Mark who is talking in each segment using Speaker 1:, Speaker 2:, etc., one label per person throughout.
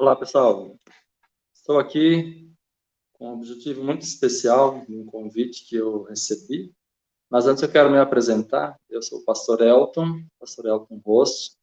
Speaker 1: Olá, pessoal. Estou aqui com um objetivo muito especial, um convite que eu recebi. Mas antes eu quero me apresentar. Eu sou o pastor Elton Rosto,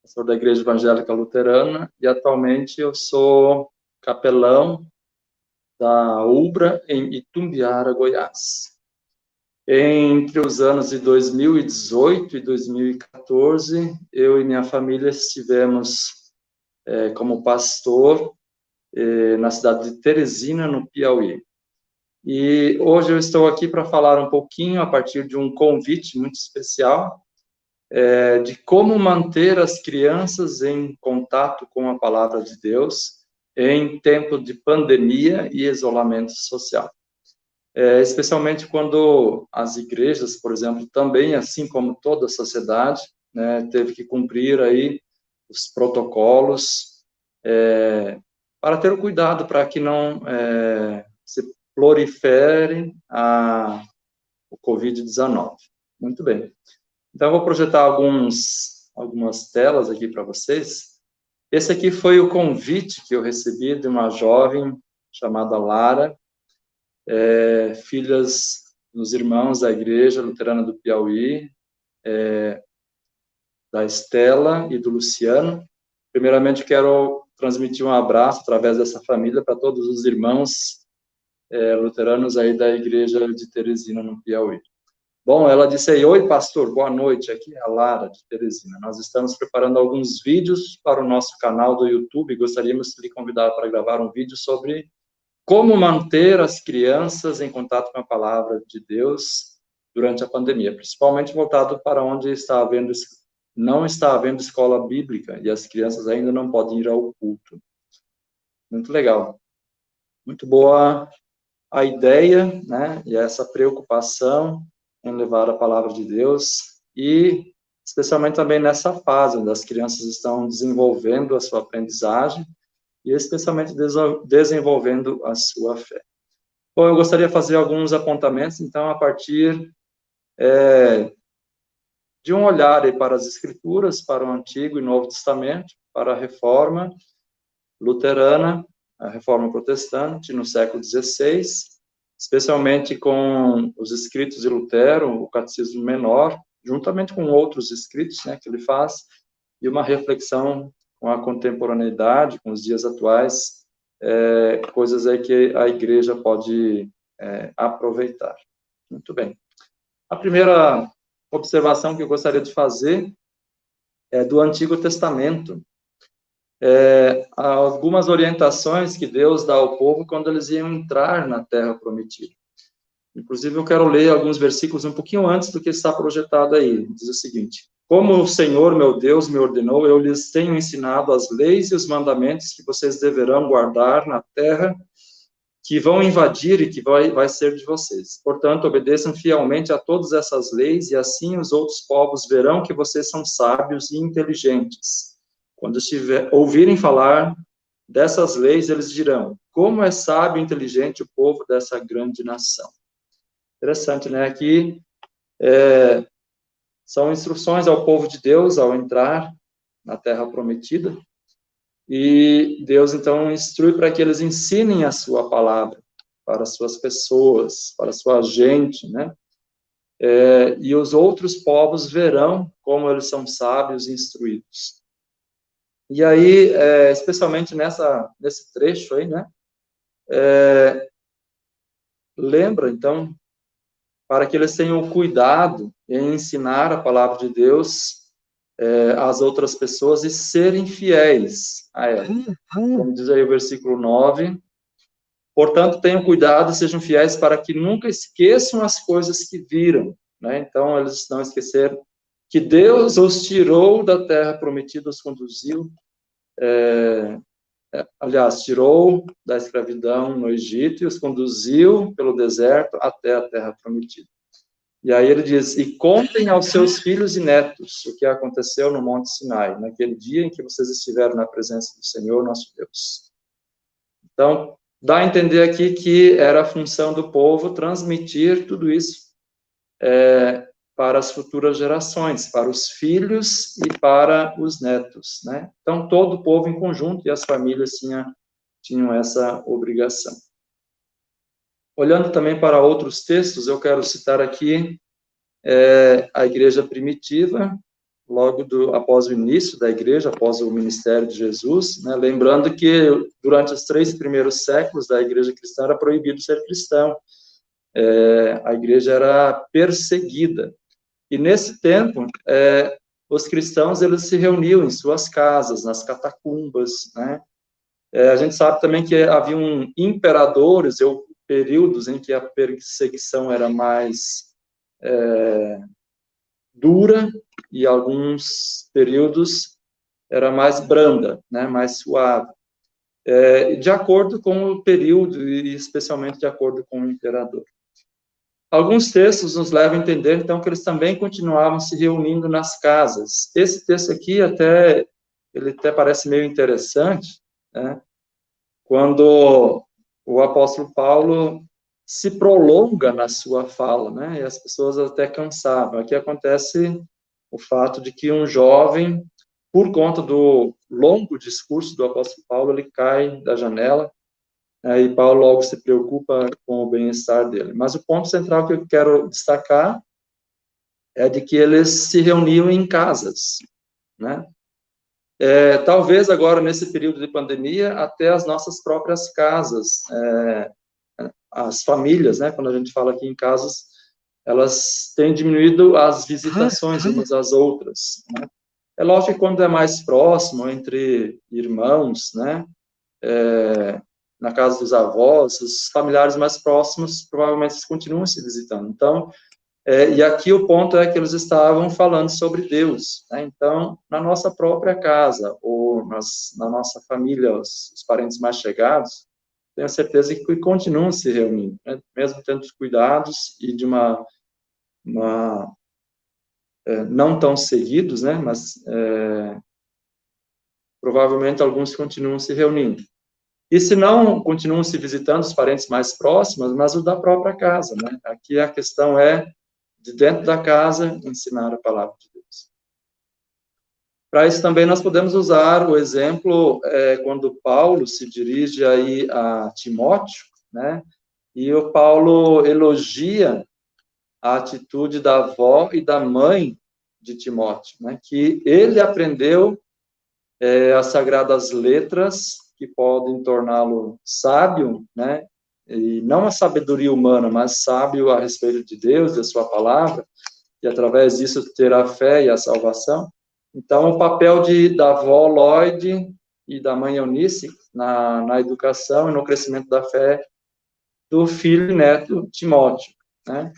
Speaker 1: pastor da Igreja Evangélica Luterana, e atualmente eu sou capelão da UBRA em Itumbiara, Goiás. Entre os anos de 2018 e 2014, eu e minha família estivemos como pastor na cidade de Teresina, no Piauí. E hoje eu estou aqui para falar um pouquinho, a partir de um convite muito especial, de como manter as crianças em contato com a palavra de Deus em tempo de pandemia e isolamento social. Especialmente quando as igrejas, por exemplo, também, assim como toda a sociedade, né, teve que cumprir aí os protocolos, para ter o cuidado para que não se prolifere o Covid-19. Muito bem. Então, eu vou projetar algumas telas aqui para vocês. Esse aqui foi o convite que eu recebi de uma jovem chamada Lara, filhas dos irmãos da Igreja Luterana do Piauí, da Estela e do Luciano. Primeiramente, quero transmitir um abraço através dessa família para todos os irmãos luteranos aí da Igreja de Teresina, no Piauí. Bom, ela disse aí: oi, pastor, boa noite, aqui é a Lara, de Teresina. Nós estamos preparando alguns vídeos para o nosso canal do YouTube, gostaríamos de lhe convidar para gravar um vídeo sobre como manter as crianças em contato com a palavra de Deus durante a pandemia, principalmente voltado para onde não está havendo escola bíblica, e as crianças ainda não podem ir ao culto. Muito legal. Muito boa a ideia, né, e essa preocupação em levar a palavra de Deus, e especialmente também nessa fase, onde as crianças estão desenvolvendo a sua aprendizagem, e especialmente desenvolvendo a sua fé. Bom, eu gostaria de fazer alguns apontamentos, então, a partir de um olhar aí para as Escrituras, para o Antigo e Novo Testamento, para a Reforma Luterana, a Reforma Protestante, no século XVI, especialmente com os escritos de Lutero, o Catecismo Menor, juntamente com outros escritos, né, que ele faz, e uma reflexão com a contemporaneidade, com os dias atuais, coisas aí que a igreja pode aproveitar. Muito bem. A primeira observação que eu gostaria de fazer é do Antigo Testamento. Algumas orientações que Deus dá ao povo quando eles iam entrar na Terra Prometida. Inclusive, eu quero ler alguns versículos um pouquinho antes do que está projetado aí. Diz o seguinte: como o Senhor, meu Deus, me ordenou, eu lhes tenho ensinado as leis e os mandamentos que vocês deverão guardar na terra que vão invadir e que vai ser de vocês. Portanto, obedeçam fielmente a todas essas leis, e assim os outros povos verão que vocês são sábios e inteligentes. Quando ouvirem falar dessas leis, eles dirão: como é sábio e inteligente o povo dessa grande nação. Interessante, né? Aqui são instruções ao povo de Deus ao entrar na Terra Prometida, e Deus, então, instrui para que eles ensinem a sua palavra para as suas pessoas, para a sua gente, né? E os outros povos verão como eles são sábios e instruídos. E aí, especialmente nesse trecho aí, né? Lembra, então, para que eles tenham cuidado em ensinar a palavra de Deus às outras pessoas e serem fiéis a ela. Como diz aí o versículo 9, portanto, tenham cuidado e sejam fiéis para que nunca esqueçam as coisas que viram, né? Então, eles não esqueceram que Deus os tirou da terra prometida, os conduziu, tirou da escravidão no Egito e os conduziu pelo deserto até a terra prometida. E aí ele diz: e contem aos seus filhos e netos o que aconteceu no Monte Sinai, naquele dia em que vocês estiveram na presença do Senhor, nosso Deus. Então, dá a entender aqui que era a função do povo transmitir tudo isso para as futuras gerações, para os filhos e para os netos, né? Então, todo o povo em conjunto e as famílias tinham essa obrigação. Olhando também para outros textos, eu quero citar aqui a igreja primitiva, logo após o início da igreja, após o ministério de Jesus, né? Lembrando que durante os 3 primeiros séculos da igreja cristã era proibido ser cristão, a igreja era perseguida. E nesse tempo, os cristãos eles se reuniam em suas casas, nas catacumbas, né? A gente sabe também que haviam imperadores ou períodos em que a perseguição era mais dura e alguns períodos era mais branda, né? Mais suave. De acordo com o período e especialmente de acordo com o imperador. Alguns textos nos levam a entender, então, que eles também continuavam se reunindo nas casas. Esse texto aqui, ele até parece meio interessante, né? Quando o apóstolo Paulo se prolonga na sua fala, né? E as pessoas até cansavam. Aqui acontece o fato de que um jovem, por conta do longo discurso do apóstolo Paulo, ele cai da janela, e Paulo logo se preocupa com o bem-estar dele. Mas o ponto central que eu quero destacar é de que eles se reuniam em casas, né? Talvez agora, nesse período de pandemia, até as nossas próprias casas, as famílias, né? Quando a gente fala aqui em casas, elas têm diminuído as visitações umas às outras, né? É lógico que quando é mais próximo, entre irmãos, né? Na casa dos avós, os familiares mais próximos, provavelmente eles continuam se visitando. Então, e aqui o ponto é que eles estavam falando sobre Deus, né? Então, na nossa própria casa, ou na nossa família, os parentes mais chegados, tenho certeza que continuam se reunindo, né? Mesmo tendo os cuidados e de não tão seguidos, né? Mas provavelmente alguns continuam se reunindo. E se não, continuam se visitando os parentes mais próximos, mas o da própria casa, né? Aqui a questão é, de dentro da casa, ensinar a palavra de Deus. Para isso também nós podemos usar o exemplo quando Paulo se dirige aí a Timóteo, né? E o Paulo elogia a atitude da avó e da mãe de Timóteo, né? Que ele aprendeu as sagradas letras que podem torná-lo sábio, né? E não a sabedoria humana, mas sábio a respeito de Deus, da sua palavra, e através disso ter a fé e a salvação. Então, o papel da avó Lloyd e da mãe Eunice na educação e no crescimento da fé do filho e neto Timóteo, né?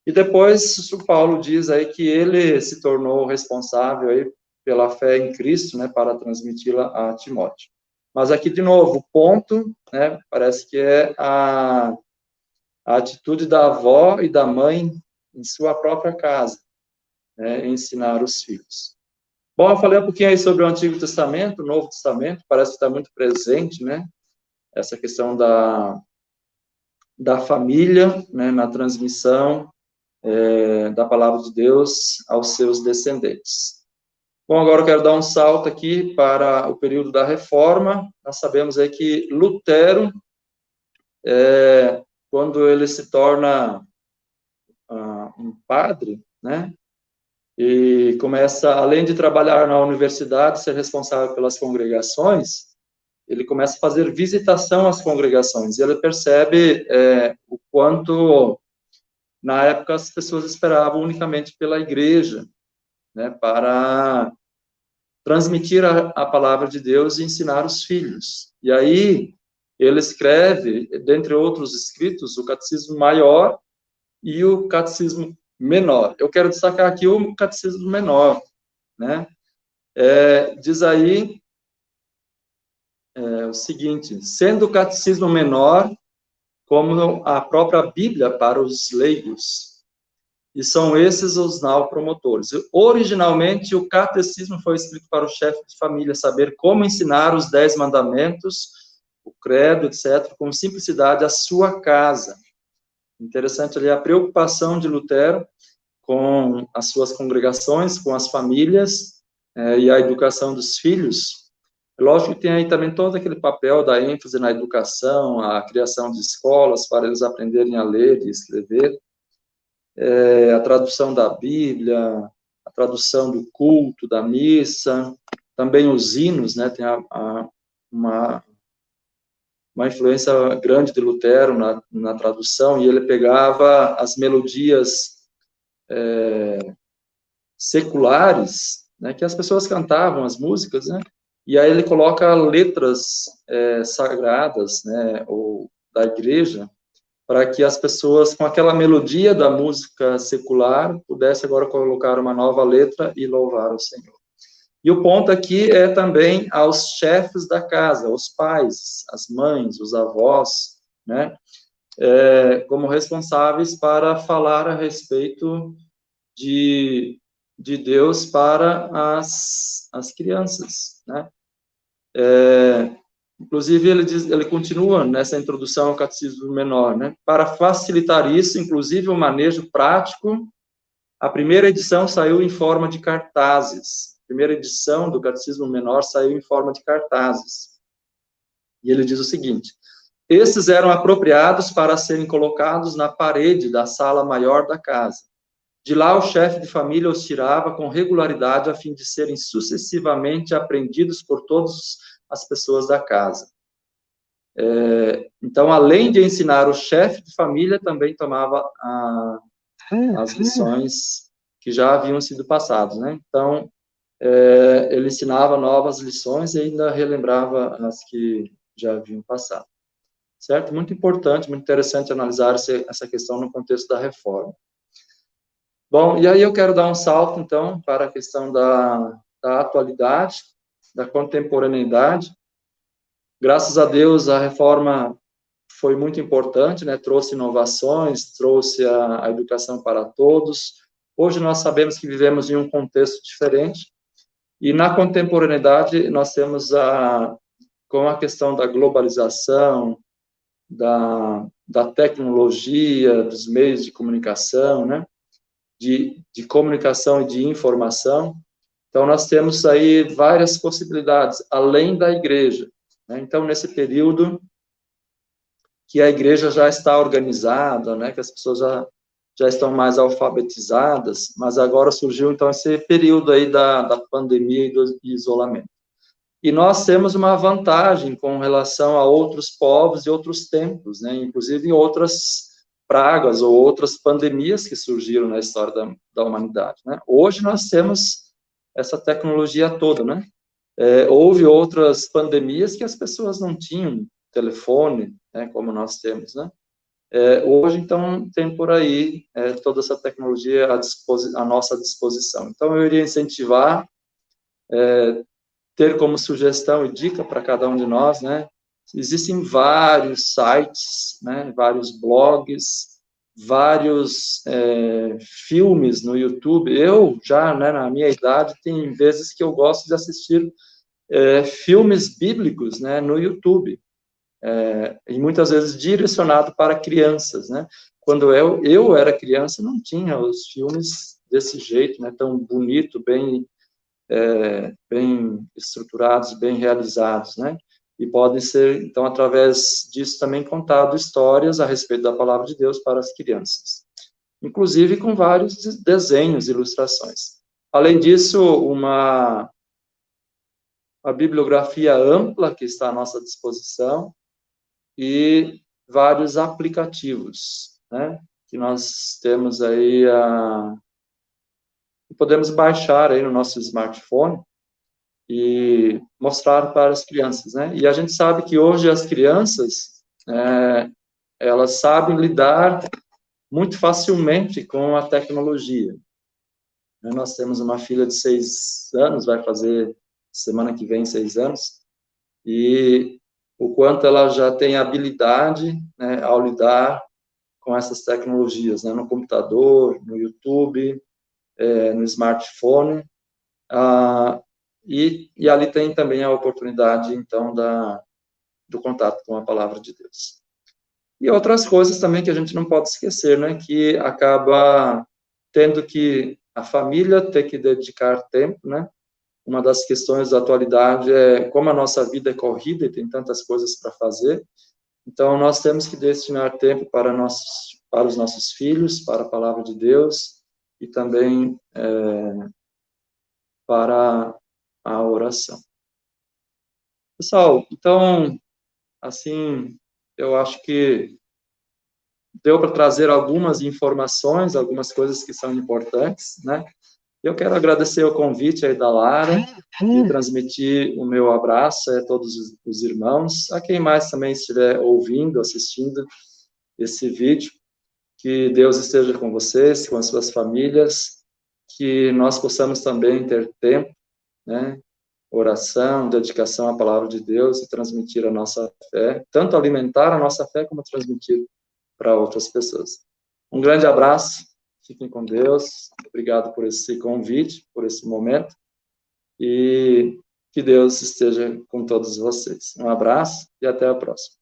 Speaker 1: E depois o Paulo diz aí que ele se tornou responsável aí pela fé em Cristo, né, para transmiti-la a Timóteo. Mas aqui, de novo, o ponto, né, parece que é a atitude da avó e da mãe em sua própria casa, né, ensinar os filhos. Bom, eu falei um pouquinho aí sobre o Antigo Testamento, o Novo Testamento, parece que está muito presente, né, essa questão da família, né, na transmissão da palavra de Deus aos seus descendentes. Bom, agora eu quero dar um salto aqui para o período da Reforma. Nós sabemos aí que Lutero, quando ele se torna um padre, né, e começa, além de trabalhar na universidade, ser responsável pelas congregações, ele começa a fazer visitação às congregações, e ele percebe o quanto, na época, as pessoas esperavam unicamente pela igreja, né, para transmitir a palavra de Deus e ensinar os filhos. E aí, ele escreve, dentre outros escritos, o Catecismo Maior e o Catecismo Menor. Eu quero destacar aqui o Catecismo Menor, né? Diz aí o seguinte: sendo o Catecismo Menor como a própria Bíblia para os leigos, e são esses os promotores. Originalmente, o catecismo foi escrito para o chefe de família saber como ensinar os 10 mandamentos, o credo, etc., com simplicidade à sua casa. Interessante ali a preocupação de Lutero com as suas congregações, com as famílias, e a educação dos filhos. Lógico que tem aí também todo aquele papel da ênfase na educação, a criação de escolas para eles aprenderem a ler e escrever, a tradução da Bíblia, a tradução do culto, da missa, também os hinos, né, tem uma influência grande de Lutero na tradução, e ele pegava as melodias seculares, né, que as pessoas cantavam, as músicas, né, e aí ele coloca letras sagradas, né, ou da igreja, para que as pessoas, com aquela melodia da música secular, pudessem agora colocar uma nova letra e louvar o Senhor. E o ponto aqui é também aos chefes da casa, os pais, as mães, os avós, né, como responsáveis para falar a respeito de Deus para as crianças, né. Inclusive, ele continua nessa introdução ao Catecismo Menor, né? Para facilitar isso, inclusive o manejo prático, a primeira edição saiu em forma de cartazes. A primeira edição do Catecismo Menor saiu em forma de cartazes. E ele diz o seguinte: esses eram apropriados para serem colocados na parede da sala maior da casa. De lá, o chefe de família os tirava com regularidade a fim de serem sucessivamente aprendidos por todas as pessoas da casa. Então, além de ensinar o chefe de família, também tomava as lições que já haviam sido passadas, né? Então, ele ensinava novas lições e ainda relembrava as que já haviam passado. Certo? Muito importante, muito interessante analisar essa questão no contexto da reforma. Bom, e aí eu quero dar um salto, então, para a questão da atualidade, da contemporaneidade. Graças a Deus, a reforma foi muito importante, né? Trouxe inovações, trouxe a educação para todos. Hoje nós sabemos que vivemos em um contexto diferente, e na contemporaneidade nós temos com a questão da globalização, da tecnologia, dos meios de comunicação, né? De comunicação e de informação. Então, nós temos aí várias possibilidades, além da igreja, né? Então, nesse período que a igreja já está organizada, né? Que as pessoas já estão mais alfabetizadas, mas agora surgiu, então, esse período aí da pandemia e do isolamento. E nós temos uma vantagem com relação a outros povos e outros tempos, né? Inclusive em outras pragas ou outras pandemias que surgiram na história da humanidade, né? Hoje nós temos essa tecnologia toda, né? Houve outras pandemias que as pessoas não tinham telefone, né, como nós temos, né? Hoje, então, tem por aí toda essa tecnologia à nossa disposição. Então, eu iria incentivar, ter como sugestão e dica para cada um de nós, né? Existem vários sites, né, vários blogs, vários filmes no YouTube. Eu, já, né, na minha idade, tem vezes que eu gosto de assistir filmes bíblicos, né, no YouTube, e muitas vezes direcionado para crianças, né? Quando eu era criança, não tinha os filmes desse jeito, né, tão bonito, bem estruturados, bem realizados, né? E podem ser, então, através disso também contado histórias a respeito da palavra de Deus para as crianças, inclusive com vários desenhos, ilustrações. Além disso, uma bibliografia ampla que está à nossa disposição e vários aplicativos, né? Que nós temos aí podemos baixar aí no nosso smartphone e mostrar para as crianças, né? E a gente sabe que hoje as crianças, elas sabem lidar muito facilmente com a tecnologia. Nós temos uma filha de 6 anos, vai fazer semana que vem 6 anos, e o quanto ela já tem habilidade, né, ao lidar com essas tecnologias, né, no computador, no YouTube, no smartphone, e ali tem também a oportunidade, então, do contato com a palavra de Deus. E outras coisas também que a gente não pode esquecer, né, que acaba tendo que a família ter que dedicar tempo, né? Uma das questões da atualidade é como a nossa vida é corrida e tem tantas coisas para fazer. Então, nós temos que destinar tempo para os nossos filhos, para a palavra de Deus e também para a oração. Pessoal, então, assim, eu acho que deu para trazer algumas informações, algumas coisas que são importantes, né? Eu quero agradecer o convite aí da Lara e transmitir o meu abraço a todos os irmãos, a quem mais também estiver ouvindo, assistindo esse vídeo. Que Deus esteja com vocês, com as suas famílias, que nós possamos também ter tempo, né? Oração, dedicação à palavra de Deus e transmitir a nossa fé, tanto alimentar a nossa fé como transmitir para outras pessoas. Um grande abraço, fiquem com Deus, obrigado por esse convite, por esse momento, e que Deus esteja com todos vocês. Um abraço e até a próxima.